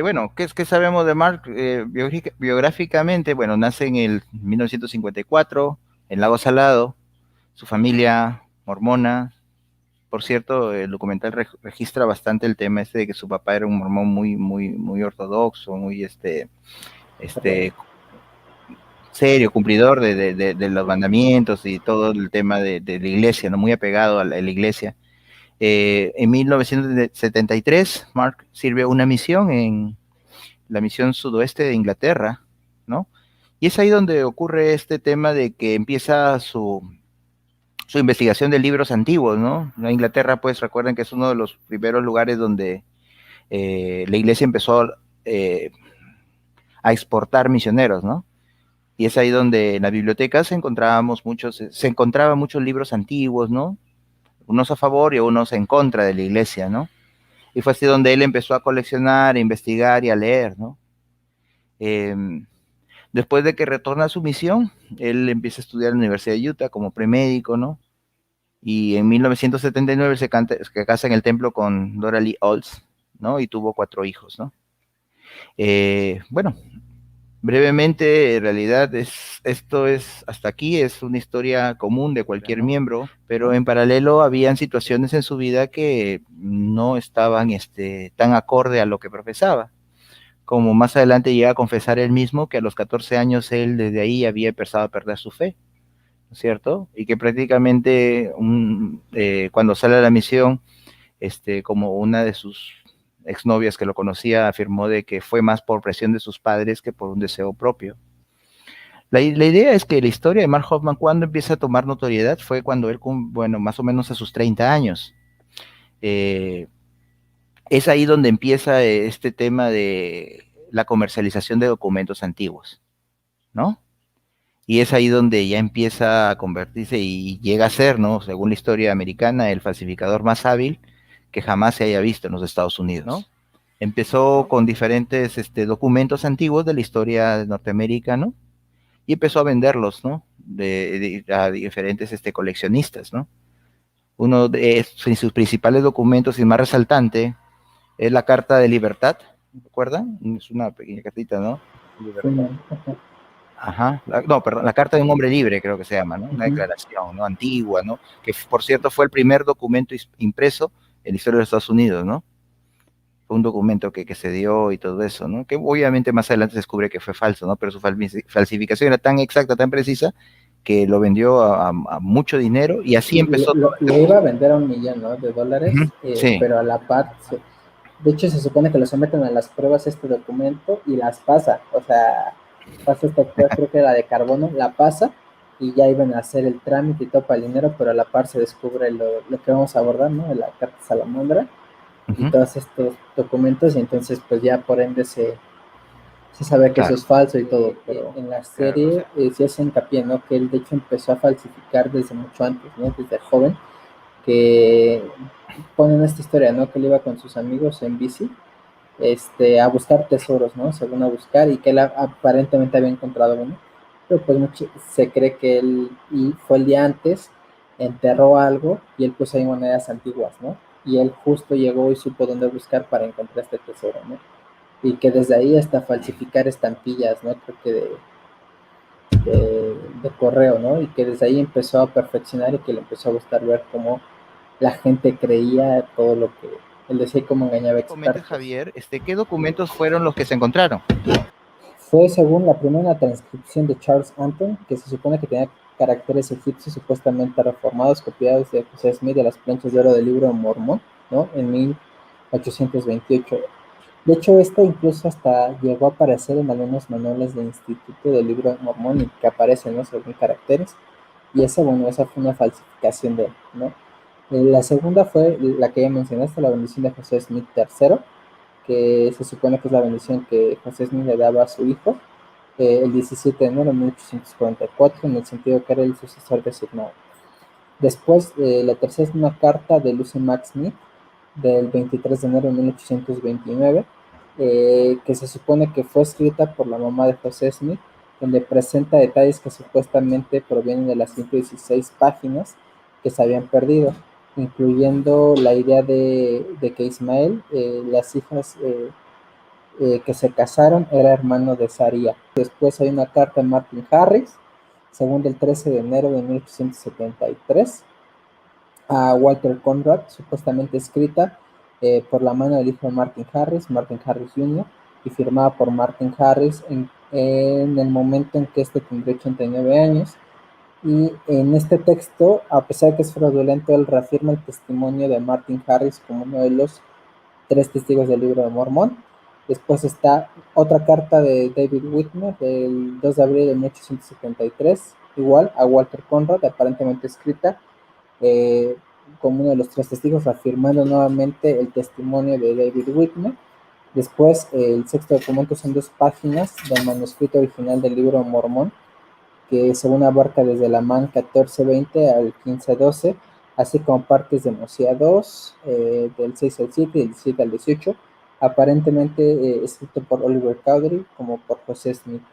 bueno, ¿qué sabemos de Mark biográficamente? Bueno, nace en el 1954 en Lago Salado, su familia mormona. Por cierto, el documental registra bastante el tema este de que su papá era un mormón muy ortodoxo, muy serio, cumplidor de los mandamientos y todo el tema de la iglesia, ¿no? Muy apegado a la iglesia. En 1973, Mark sirve una misión en la misión sudoeste de Inglaterra, ¿no? Y es ahí donde ocurre este tema de que empieza su investigación de libros antiguos, ¿no? La Inglaterra, pues recuerden que es uno de los primeros lugares donde la iglesia empezó eh, a exportar misioneros, ¿no? Y es ahí donde en la biblioteca se encontraban muchos libros antiguos, ¿no? Unos a favor y unos en contra de la iglesia, ¿no? Y fue así donde él empezó a coleccionar, a investigar y a leer, ¿no? Eh, Después de que retorna a su misión, él empieza a estudiar en la Universidad de Utah como premédico, ¿no? Y en 1979 se casa en el templo con Dora Lee Olds, ¿no? Y tuvo 4 hijos, ¿no? Bueno, brevemente, en realidad esto es, hasta aquí es una historia común de cualquier miembro, pero en paralelo habían situaciones en su vida que no estaban tan acorde a lo que profesaba. Como más adelante llega a confesar él mismo que a los 14 años él desde ahí había empezado a perder su fe, ¿no es cierto? Y que prácticamente cuando sale a la misión, como una de sus exnovias que lo conocía afirmó de que fue más por presión de sus padres que por un deseo propio. La idea es que la historia de Mark Hoffman cuando empieza a tomar notoriedad fue cuando él, bueno, más o menos a sus 30 años. Eh, es ahí donde empieza este tema de la comercialización de documentos antiguos, ¿no? Y es ahí donde ya empieza a convertirse y llega a ser, ¿no? Según la historia americana, el falsificador más hábil que jamás se haya visto en los Estados Unidos, ¿no? Empezó con diferentes documentos antiguos de la historia de Norteamérica, ¿no? Y empezó a venderlos, ¿no? A diferentes coleccionistas, ¿no? Uno de sus principales documentos y más resaltante es la Carta de Libertad, ¿recuerdan? Es una pequeña cartita, ¿no? Libertad. Ajá, no, perdón, la Carta de un Hombre Libre creo que se llama, ¿no? Una declaración, ¿no? Antigua, ¿no? Que por cierto fue el primer documento impreso en la historia de los Estados Unidos, ¿no? Fue un documento que se dio y todo eso, ¿no? Que obviamente más adelante se descubre que fue falso, ¿no? Pero su falsificación era tan exacta, tan precisa, que lo vendió a mucho dinero y así empezó. Lo iba a vender a $1 millón, ¿no? Sí. Pero a la par, de hecho se supone que lo someten a las pruebas este documento y las pasa, o sea, pasa esta prueba, creo que la de carbono, la pasa y ya iban a hacer el trámite y todo para el dinero, pero a la par se descubre lo que vamos a abordar, ¿no? De la Carta Salamandra y todos estos documentos y entonces pues ya por ende se sabe que eso es falso y todo, pero en la serie sí hace hincapié, ¿no? Que él de hecho empezó a falsificar desde mucho antes, ¿no? Desde joven, que ponen esta historia, ¿no? Que él iba con sus amigos en bici, a buscar tesoros, ¿no? Según a buscar, y que él aparentemente había encontrado uno, pero pues se cree que él fue el día antes, enterró algo y él puso ahí monedas antiguas, ¿no? Y él justo llegó y supo dónde buscar para encontrar este tesoro, ¿no? Y que desde ahí hasta falsificar estampillas, ¿no? Creo que de correo, ¿no? Y que desde ahí empezó a perfeccionar y que le empezó a gustar ver cómo la gente creía todo lo que él decía y cómo engañaba expertos. Javier, ¿qué documentos fueron los que se encontraron? Fue según la primera transcripción de Charles Anton, que se supone que tenía caracteres egipcios supuestamente reformados, copiados de José Smith de las planchas de oro del libro de Mormón, ¿no? En 1828. De hecho, esto incluso hasta llegó a aparecer en algunos manuales del Instituto del Libro de Mormón y que aparecen, ¿no? Según caracteres. Y esa fue una falsificación de él, ¿no? La segunda fue la que ya mencionaste, la bendición de José Smith III, que se supone que es la bendición que José Smith le daba a su hijo el 17 de enero de 1844, en el sentido que era el sucesor designado. Después, la tercera es una carta de Lucy Mack Smith del 23 de enero de 1829, que se supone que fue escrita por la mamá de José Smith, donde presenta detalles que supuestamente provienen de las 116 páginas que se habían perdido, incluyendo la idea de que Ismael, las hijas que se casaron, era hermano de Saria. Después hay una carta de Martin Harris, según del 13 de enero de 1873, a Walter Conrad, supuestamente escrita por la mano del hijo de Martin Harris Jr., y firmada por Martin Harris en el momento en que este tendría 89 años. Y en este texto, a pesar de que es fraudulento, él reafirma el testimonio de Martin Harris como uno de los 3 testigos del Libro de Mormón. Después está otra carta de David Whitmer del 2 de abril de 1873, igual a Walter Conrad, aparentemente escrita como uno de los 3 testigos, afirmando nuevamente el testimonio de David Whitmer. Después, el sexto documento son 2 páginas del manuscrito original del Libro de Mormón, que según abarca desde la man 1420 al 1512, así como partes de Mosía 2, del 6 al 7 y del 17 al 18, aparentemente escrito por Oliver Cowdery como por José Smith.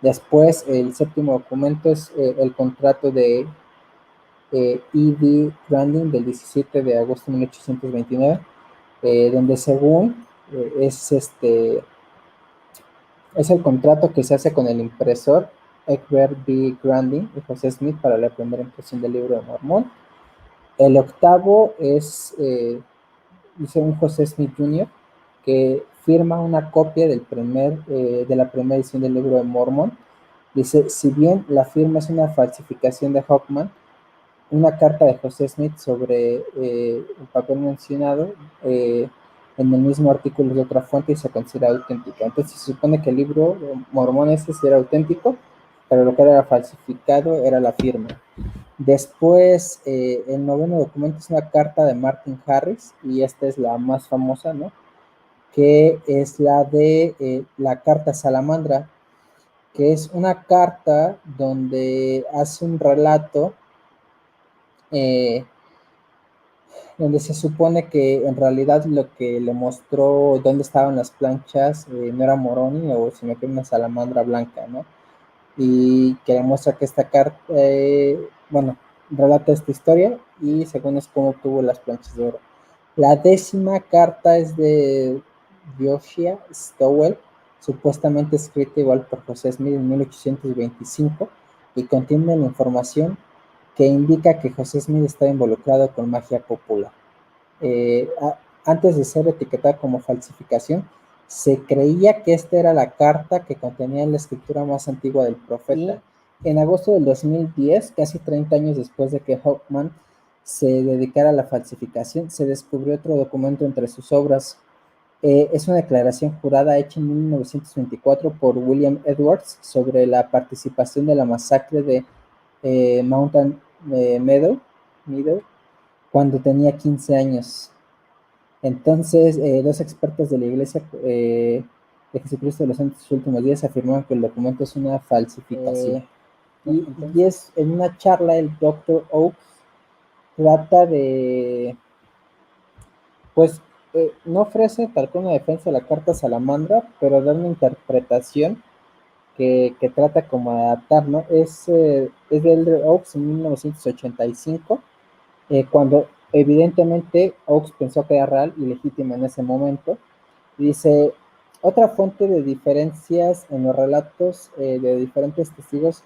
Después, el séptimo documento es el contrato de E.D. Grandin del 17 de agosto de 1829, donde según es el contrato que se hace con el impresor Egbert B. Grandin y José Smith para la primera impresión del Libro de Mormón. El octavo es, dice un José Smith Jr., que firma una copia de la primera edición del Libro de Mormón. Dice, si bien la firma es una falsificación de Hoffman, una carta de José Smith sobre el papel mencionado en el mismo artículo de otra fuente y se considera auténtica. Entonces se supone que el libro Mormón sí era auténtico, pero lo que era falsificado era la firma. Después, el noveno documento es una carta de Martin Harris, y esta es la más famosa, ¿no? Que es la de la carta Salamandra, que es una carta donde hace un relato donde se supone que en realidad lo que le mostró dónde estaban las planchas no era Moroni, o sino que una salamandra blanca, ¿no? Y que le muestra que esta carta, bueno, relata esta historia y según es cómo obtuvo las planchas de oro. La décima carta es de Josiah Stowell, supuestamente escrita igual por José Smith en 1825, y contiene la información que indica que José Smith está involucrado con magia popular. Antes de ser etiquetada como falsificación, se creía que esta era la carta que contenía la escritura más antigua del profeta. Y en agosto del 2010, casi 30 años después de que Hoffman se dedicara a la falsificación, se descubrió otro documento entre sus obras. Es una declaración jurada hecha en 1924 por William Edwards sobre la participación de la masacre de Mountain Meadow, cuando tenía 15 años. Entonces, 2 expertos de la Iglesia de Jesucristo de los Santos Últimos Días afirmaron que el documento es una falsificación. Y es en una charla el Dr. Oaks trata de, pues, no ofrece tal como una defensa de la carta Salamandra, pero da una interpretación que trata como de adaptar, ¿no? Es de Elder Oaks en 1985, cuando evidentemente Oaks pensó que era real y legítima en ese momento. Dice, otra fuente de diferencias en los relatos de diferentes testigos,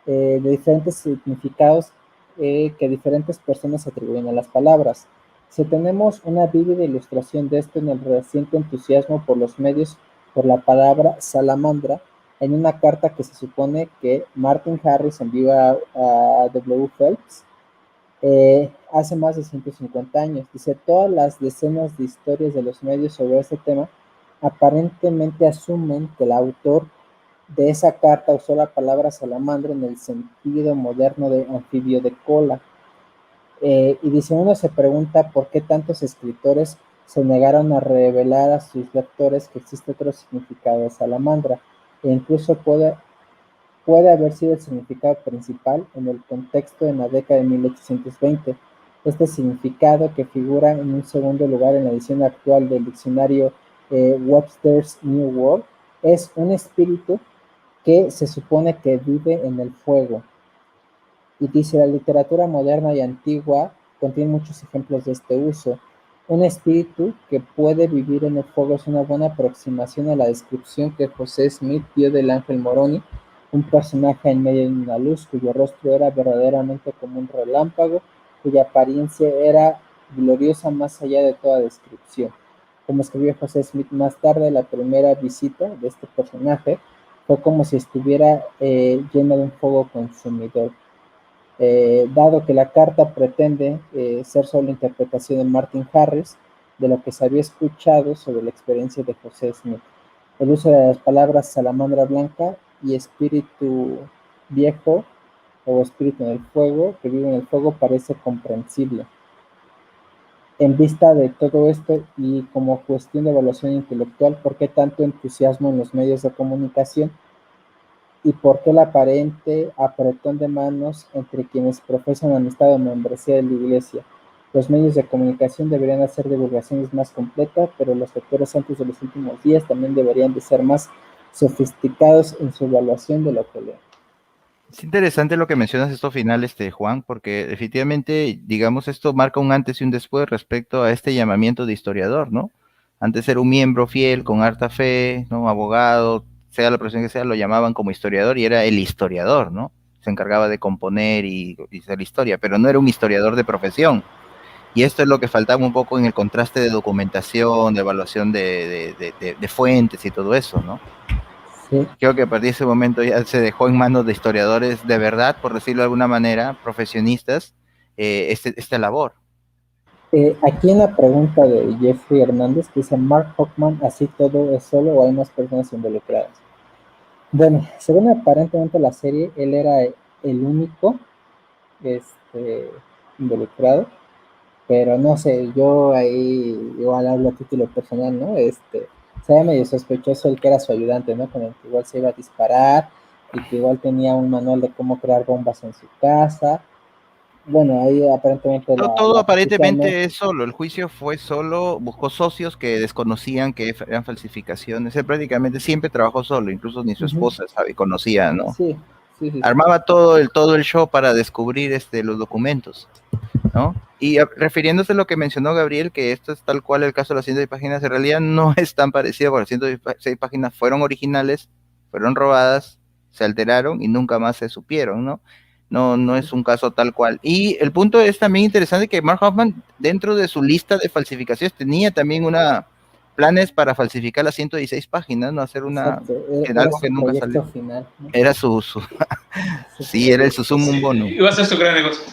de diferentes significados que diferentes personas atribuyen a las palabras. Si tenemos una vívida ilustración de esto en el reciente entusiasmo por los medios por la palabra salamandra, en una carta que se supone que Martin Harris envió a W. Phelps hace más de 150 años. Dice, todas las decenas de historias de los medios sobre este tema aparentemente asumen que el autor de esa carta usó la palabra salamandra en el sentido moderno de anfibio de cola. Y dice, uno se pregunta por qué tantos escritores se negaron a revelar a sus lectores que existe otro significado de salamandra, e incluso puede haber sido el significado principal en el contexto en la década de 1820. Este significado, que figura en un segundo lugar en la edición actual del diccionario Webster's New World, es un espíritu que se supone que vive en el fuego. Y dice, la literatura moderna y antigua contiene muchos ejemplos de este uso. Un espíritu que puede vivir en el fuego es una buena aproximación a la descripción que José Smith dio del ángel Moroni, un personaje en medio de una luz cuyo rostro era verdaderamente como un relámpago, cuya apariencia era gloriosa más allá de toda descripción. Como escribió José Smith más tarde, la primera visita de este personaje fue como si estuviera llena de un fuego consumidor. Dado que la carta pretende ser solo interpretación de Martin Harris de lo que se había escuchado sobre la experiencia de José Smith. El uso de las palabras salamandra blanca y espíritu viejo o espíritu en el fuego, que vive en el fuego, parece comprensible. En vista de todo esto y como cuestión de evaluación intelectual, ¿por qué tanto entusiasmo en los medios de comunicación? ¿Y por qué el aparente apretón de manos entre quienes profesan amistad o membresía de la Iglesia? Los medios de comunicación deberían hacer divulgaciones más completas, pero los lectores santos de los últimos días también deberían de ser más sofisticados en su evaluación de lo que leen. Es interesante lo que mencionas esto final, Juan, porque definitivamente, digamos, esto marca un antes y un después respecto a este llamamiento de historiador, ¿no? Antes era un miembro fiel, con harta fe, ¿no? Abogado, sea la profesión que sea, lo llamaban como historiador y era el historiador, ¿no? Se encargaba de componer y hacer historia, pero no era un historiador de profesión. Y esto es lo que faltaba un poco en el contraste de documentación, de evaluación de fuentes y todo eso, ¿no? Sí. Creo que a partir de ese momento ya se dejó en manos de historiadores de verdad, por decirlo de alguna manera, profesionistas, esta labor. Aquí en la pregunta de Jeffrey Hernández, que dice, Mark Hoffman, ¿así todo es solo o hay más personas involucradas? Bueno, según aparentemente la serie, él era el único involucrado, pero no sé, yo ahí igual hablo a título personal, ¿no? Se ve medio sospechoso el que era su ayudante, ¿no? Con el que igual se iba a disparar y que igual tenía un manual de cómo crear bombas en su casa. Bueno, ahí aparentemente Todo la fiscal, ¿no? aparentemente es solo, el juicio fue solo, buscó socios que desconocían que eran falsificaciones, él prácticamente siempre trabajó solo, incluso ni su Uh-huh. esposa conocía, ¿no? Sí, sí, sí, sí. Armaba todo el show para descubrir los documentos, ¿no? Y refiriéndose a lo que mencionó Gabriel, que esto es tal cual el caso de las 106 páginas, en realidad no es tan parecido, porque las 106 páginas fueron originales, fueron robadas, se alteraron y nunca más se supieron, ¿no? No es un caso tal cual. Y el punto es también interesante que Mark Hoffman, dentro de su lista de falsificaciones, tenía también planes para falsificar las 116 páginas, ¿no? Hacer Exacto, era algo su que nunca proyecto salió. final, ¿no? Era Sí, sí, era el sumum Sí, bonum. iba a ser su gran negocio.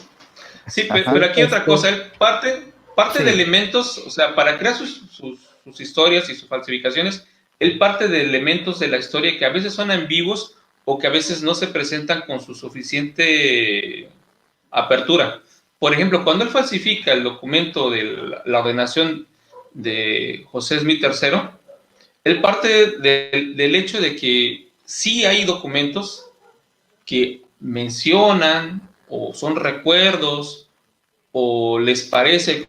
Sí, pero sí, aquí otra cosa, él parte de Sí. elementos, o sea, para crear sus historias y sus falsificaciones, él parte de elementos de la historia que a veces son ambiguos o que a veces no se presentan con su suficiente apertura. Por ejemplo, cuando él falsifica el documento de la ordenación de José Smith III, él parte del hecho de que sí hay documentos que mencionan o son recuerdos o les parece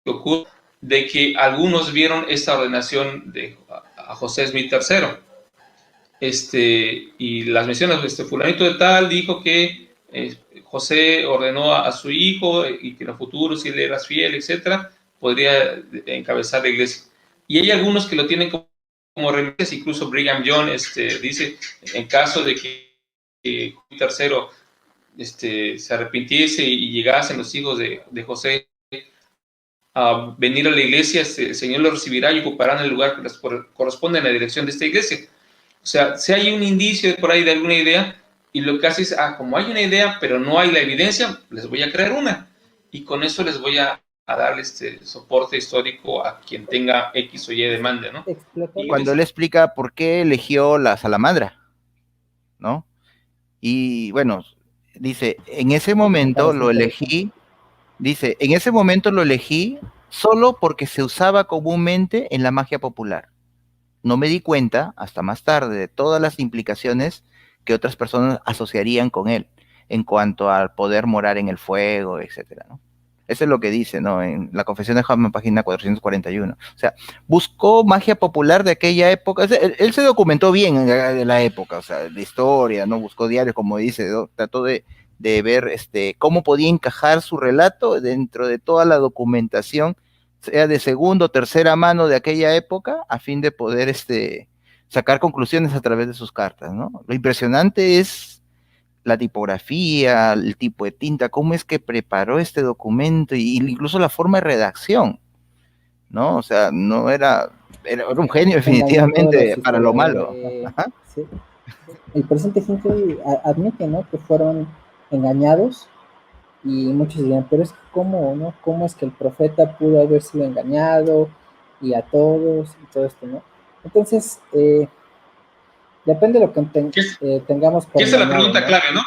que ocurre de que algunos vieron esta ordenación a José Smith III. Y las menciones, fulanito de tal dijo que José ordenó a su hijo y que en el futuro, si le eras fiel, etcétera, podría encabezar la iglesia. Y hay algunos que lo tienen como remedios, incluso Brigham Young dice, en caso de que tercero se arrepintiese y llegasen los hijos de José a venir a la iglesia, el Señor los recibirá y ocuparán el lugar que les corresponde en la dirección de esta iglesia. O sea, si hay un indicio por ahí de alguna idea, y lo que hace es, como hay una idea, pero no hay la evidencia, les voy a crear una. Y con eso les voy a dar soporte histórico a quien tenga X o Y demanda, ¿no? Cuando él explica por qué eligió la salamandra, ¿no? Y bueno, dice, en ese momento lo elegí, solo porque se usaba comúnmente en la magia popular. No me di cuenta, hasta más tarde, de todas las implicaciones que otras personas asociarían con él, en cuanto al poder morar en el fuego, etcétera, ¿no? Eso es lo que dice, ¿no? En la Confesión de Hoffman, página 441. O sea, buscó magia popular de aquella época. Él se documentó bien de la época, o sea, de historia, ¿no? Buscó diarios, como dice, ¿no? Trató de ver cómo podía encajar su relato dentro de toda la documentación sea de segunda o tercera mano de aquella época, a fin de poder sacar conclusiones a través de sus cartas, ¿no? Lo impresionante es la tipografía, el tipo de tinta, cómo es que preparó este documento y incluso la forma de redacción, ¿no? O sea, no era un genio Engañó a todos los definitivamente para lo malo. historiadores. Ajá. Sí. El presidente Hinckley admite, ¿no?, que fueron engañados y muchos dirían, pero es que cómo, ¿no? ¿Cómo es que el profeta pudo haber sido engañado y a todos y todo esto, ¿no? Entonces, depende de lo que tengamos por Que esa es la engañado, pregunta ¿no? clave, ¿no?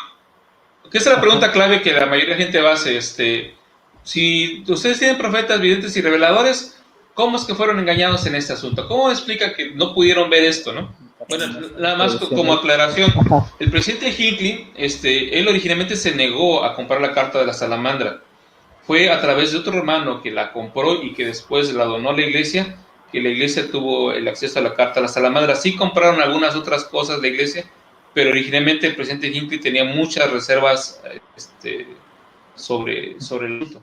Que esa es la Ajá. pregunta clave que la mayoría de gente va a hacer. Si ustedes tienen profetas, videntes y reveladores, ¿cómo es que fueron engañados en este asunto? ¿Cómo explica que no pudieron ver esto, no? Bueno, nada más como aclaración, Ajá. el presidente Hinckley, él originalmente se negó a comprar la carta de la salamandra. Fue a través de otro hermano que la compró y que después la donó a la iglesia, que la iglesia tuvo el acceso a la carta de la salamandra. Sí compraron algunas otras cosas de la iglesia, pero originalmente el presidente Hinckley tenía muchas reservas sobre el asunto.